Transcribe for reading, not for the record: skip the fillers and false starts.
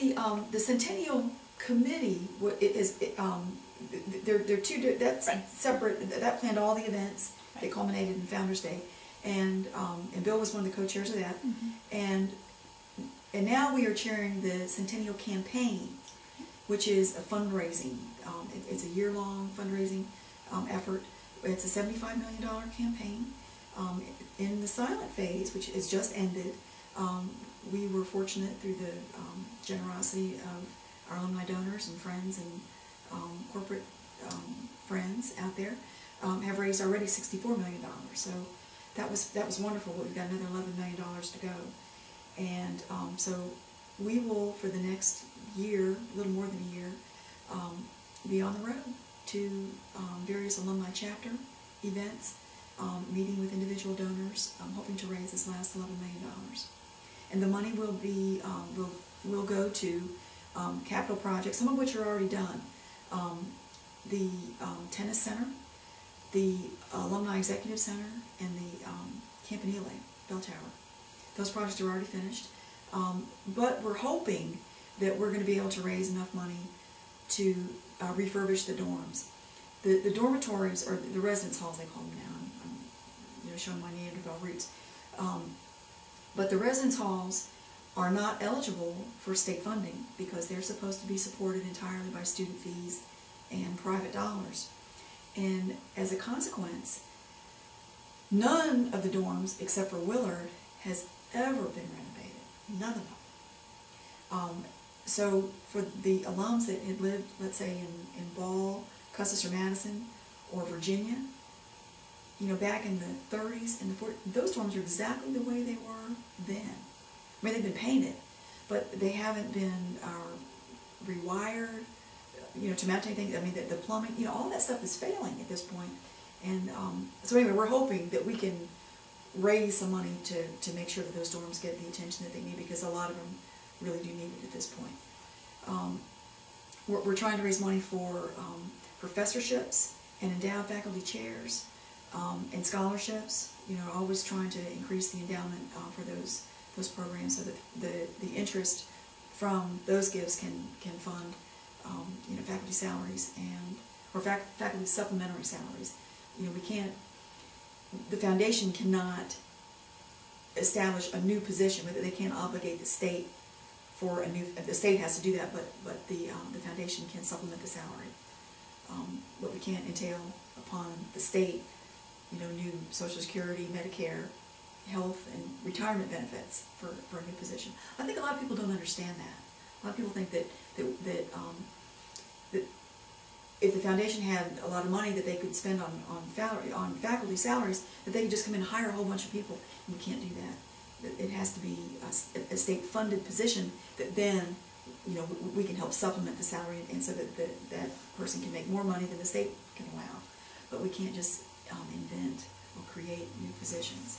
The Centennial Committee they're two, that's right. separate, that planned all the events. Right. They culminated in Founders Day, and Bill was one of the co-chairs of that. And now we are chairing the Centennial Campaign, which is a fundraising. It's a year-long fundraising effort. It's a $75 million campaign. In the silent phase, which has just ended, we were fortunate through the generosity of our alumni donors and friends and corporate friends out there, have raised already $64 million. So that was wonderful. But we've got another $11 million to go, and so we will, for the next year, a little more than a year, be on the road to various alumni chapter events, meeting with individual donors, hoping to raise this last $11 million. And the money will be will go to capital projects, some of which are already done. The tennis center, the Alumni Executive Center, and the Campanile Bell Tower. Those projects are already finished. But we're hoping that we're going to be able to raise enough money to refurbish the dorms. The dormitories, or the residence halls they call them now, I'm showing my Neanderthal roots. But the residence halls are not eligible for state funding because they're supposed to be supported entirely by student fees and private dollars. And as a consequence, none of the dorms except for Willard has ever been renovated. None of them. So for the alums that had lived, let's say, in Ball, Custis, or Madison, or Virginia, back in the 30s and the 40s, those dorms are exactly the way they were then. I mean, they've been painted, but they haven't been rewired, to match anything. I mean, the plumbing, all that stuff is failing at this point. And so anyway, we're hoping that we can raise some money to make sure that those dorms get the attention that they need, because a lot of them really do need it at this point. We're trying to raise money for professorships and endowed faculty chairs, and scholarships. Always trying to increase the endowment for those programs, so that the interest from those gifts can fund faculty salaries or faculty supplementary salaries. We can't. The foundation cannot establish a new position. They can't obligate the state for a new. The state has to do that, but the foundation can supplement the salary. But we can't entail upon the state, new Social Security, Medicare, health, and retirement benefits for a new position. I think a lot of people don't understand that. A lot of people think that if the foundation had a lot of money that they could spend on faculty salaries, that they could just come in and hire a whole bunch of people. And we can't do that. It has to be a state-funded position that then, we can help supplement the salary, and so that that person can make more money than the state can allow. But we can't just invent or create new positions.